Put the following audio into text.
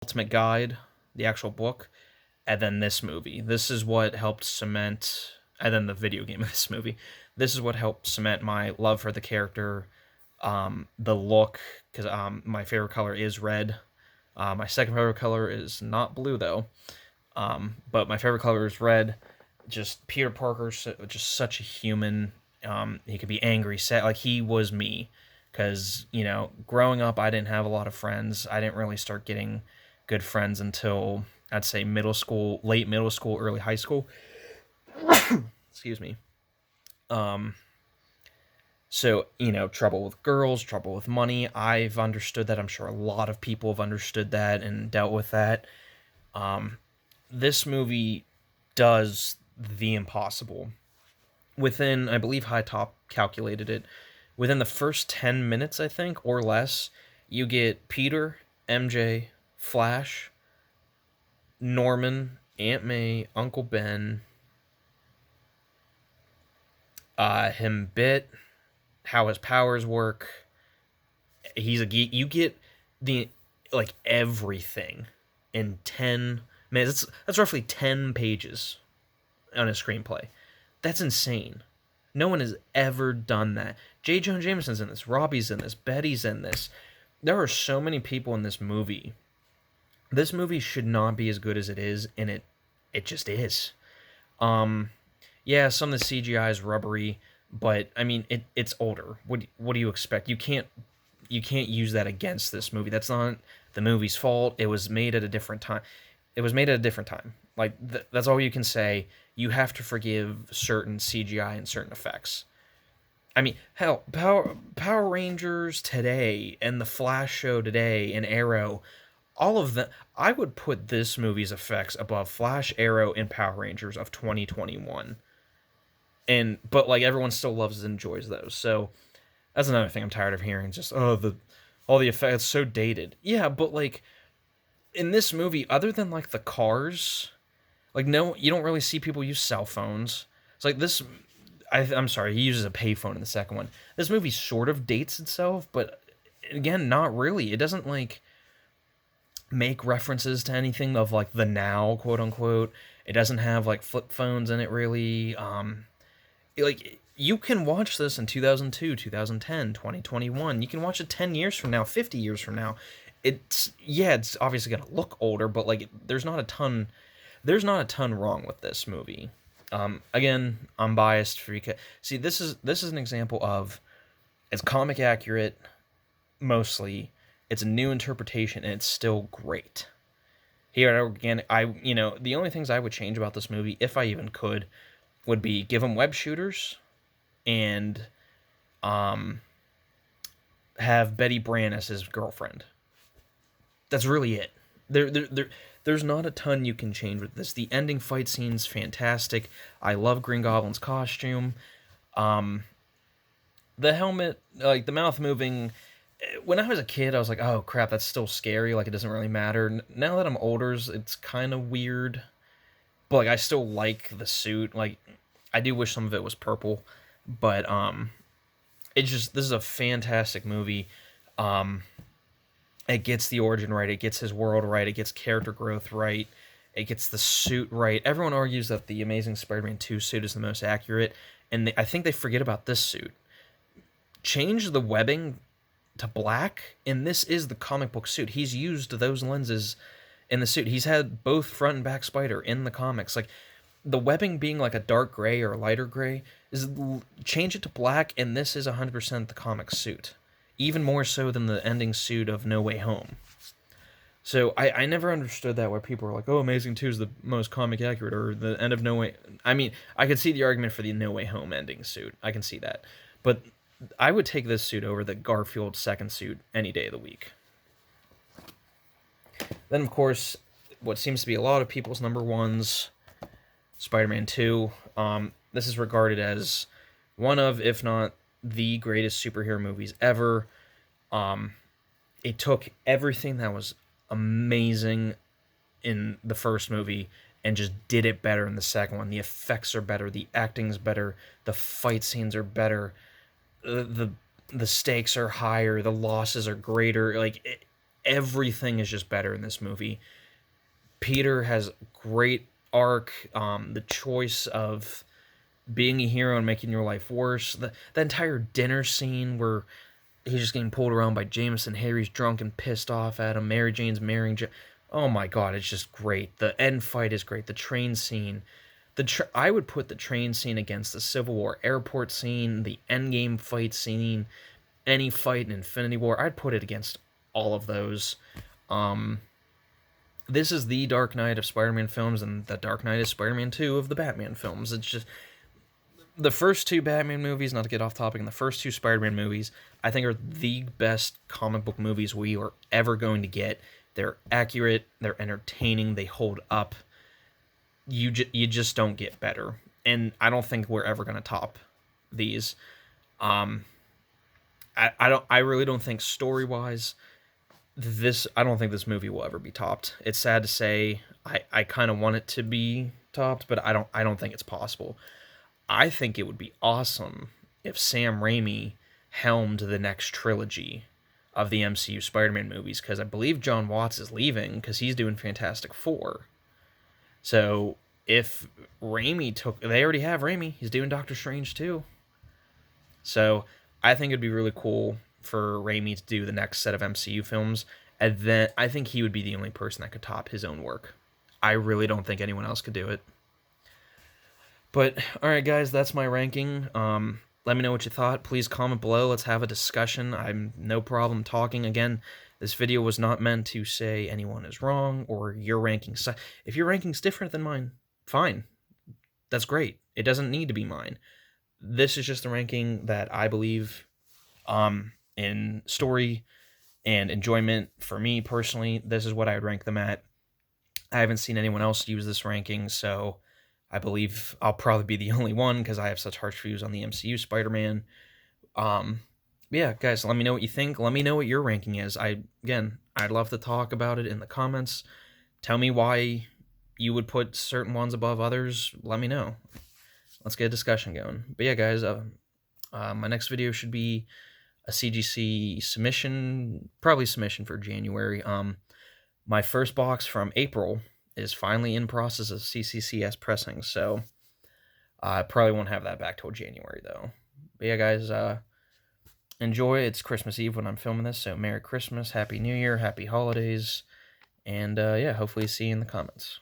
Ultimate Guide, the actual book, and then this movie. This is what helped cement, and then the video game of this movie. This is what helped cement my love for the character, the look, because my favorite color is red. My second favorite color is not blue though, but my favorite color is red. Just Peter Parker, just such a human. He could be angry, sad, like he was me. Because growing up, I didn't have a lot of friends. I didn't really start getting good friends until I'd say middle school, late middle school, early high school. Excuse me. Um, so trouble with girls, trouble with money. I've understood that. I'm sure a lot of people have understood that and dealt with that. Um, this movie does the impossible within, I believe High Top calculated it, within the first 10 minutes, I think, or less, you get Peter, MJ, Flash, Norman, Aunt May, Uncle Ben, him bit, how his powers work. He's a geek. You get the like everything in 10 minutes. That's roughly 10 pages on a screenplay. That's insane. No one has ever done that. J. Jonah Jameson's in this. Robbie's in this. Betty's in this. There are so many people in this movie. This movie should not be as good as it is, and it just is. Um, yeah, some of the CGI is rubbery, but I mean it's older. What do you expect? You can't use that against this movie. That's not the movie's fault. It was made at a different time. It was made at a different time. Like that's all you can say. You have to forgive certain CGI and certain effects. I mean, hell, Power Rangers today and the Flash show today and Arrow, all of them. I would put this movie's effects above Flash, Arrow, and Power Rangers of 2021. And but like everyone still loves and enjoys those. So that's another thing I'm tired of hearing. Just the all the effects so dated. Yeah, but like in this movie, other than like the cars, like no, you don't really see people use cell phones. It's like this. I'm sorry, he uses a payphone in the second one. This movie sort of dates itself, but again, not really. It doesn't like make references to anything of like the now, quote unquote. It doesn't have like flip phones in it really. Like you can watch this in 2002, 2010, 2021. You can watch it 10 years from now, 50 years from now. It's obviously going to look older, but like there's not a ton wrong with this movie. Again, I'm biased for see this is an example of it's comic accurate mostly. It's a new interpretation and it's still great. Here again, the only things I would change about this movie, if I even could, would be give him web shooters and um have Betty Brant as his girlfriend. That's really it. There's not a ton you can change with this. The ending fight scene's fantastic. I love Green Goblin's costume. Um, the helmet, like the mouth moving. When I was a kid, I was like, "Oh crap, that's still scary. Like it doesn't really matter." Now that I'm older, it's kind of weird. But like, I still like the suit. Like, I do wish some of it was purple, but it's just this is a fantastic movie. Um, it gets the origin right. It gets his world right. It gets character growth right. It gets the suit right. Everyone argues that the Amazing Spider-Man 2 suit is the most accurate, and I think they forget about this suit. Change the webbing to black, and this is the comic book suit. He's used those lenses in the suit. He's had both front and back Spider in the comics. Like the webbing being like a dark gray or a lighter gray is change it to black, and this is 100% the comic suit, even more so than the ending suit of No Way Home. So I never understood that where people were like, "Oh, Amazing 2 is the most comic accurate," or the end of No Way. I mean, I could see the argument for the No Way Home ending suit. I can see that, but I would take this suit over the Garfield second suit any day of the week. Then, of course, what seems to be a lot of people's number ones, Spider-Man 2. This is regarded as one of, if not the greatest superhero movies ever. Um, it took everything that was amazing in the first movie and just did it better in the second one. The effects are better, the acting's better, the fight scenes are better, the stakes are higher, the losses are greater. Like everything is just better in this movie. Peter has great arc. The choice of being a hero and making your life worse. The entire dinner scene where he's just getting pulled around by Jameson. Harry's drunk and pissed off at him. Mary Jane's marrying. Oh my god, it's just great. The end fight is great. The train scene. I would put the train scene against the Civil War airport scene, the Endgame fight scene, any fight in Infinity War. I'd put it against all of those. This is the Dark Knight of Spider-Man films, and the Dark Knight is Spider-Man 2 of the Batman films. It's just the first two Batman movies, not to get off topic, and the first two Spider-Man movies, I think are the best comic book movies we are ever going to get. They're accurate, they're entertaining, they hold up. You just don't get better, and I don't think we're ever going to top these. I really don't think story-wise, I don't think this movie will ever be topped. It's sad to say. I kind of want it to be topped, but I don't think it's possible. I think it would be awesome if Sam Raimi helmed the next trilogy of the MCU Spider-Man movies, because I believe John Watts is leaving because he's doing Fantastic Four. So if they already have Raimi, he's doing Doctor Strange too. So I think it'd be really cool for Raimi to do the next set of MCU films, and then I think he would be the only person that could top his own work. I really don't think anyone else could do it. But, alright guys, that's my ranking. Let me know what you thought. Please comment below. Let's have a discussion. I'm no problem talking. Again, this video was not meant to say anyone is wrong or your ranking. If your ranking's different than mine, fine. That's great. It doesn't need to be mine. This is just the ranking that I believe in story and enjoyment. For me, personally, this is what I would rank them at. I haven't seen anyone else use this ranking, so I believe I'll probably be the only one because I have such harsh views on the MCU Spider-Man. Yeah, guys, let me know what you think. Let me know what your ranking is. I'd love to talk about it in the comments. Tell me why you would put certain ones above others. Let me know. Let's get a discussion going. But yeah, guys, my next video should be a CGC submission, probably submission for January. My first box from April is finally in process of CCCS pressing, so I probably won't have that back till January, though. But yeah, guys, enjoy. It's Christmas Eve when I'm filming this, so Merry Christmas, Happy New Year, Happy Holidays, and yeah, hopefully see you in the comments.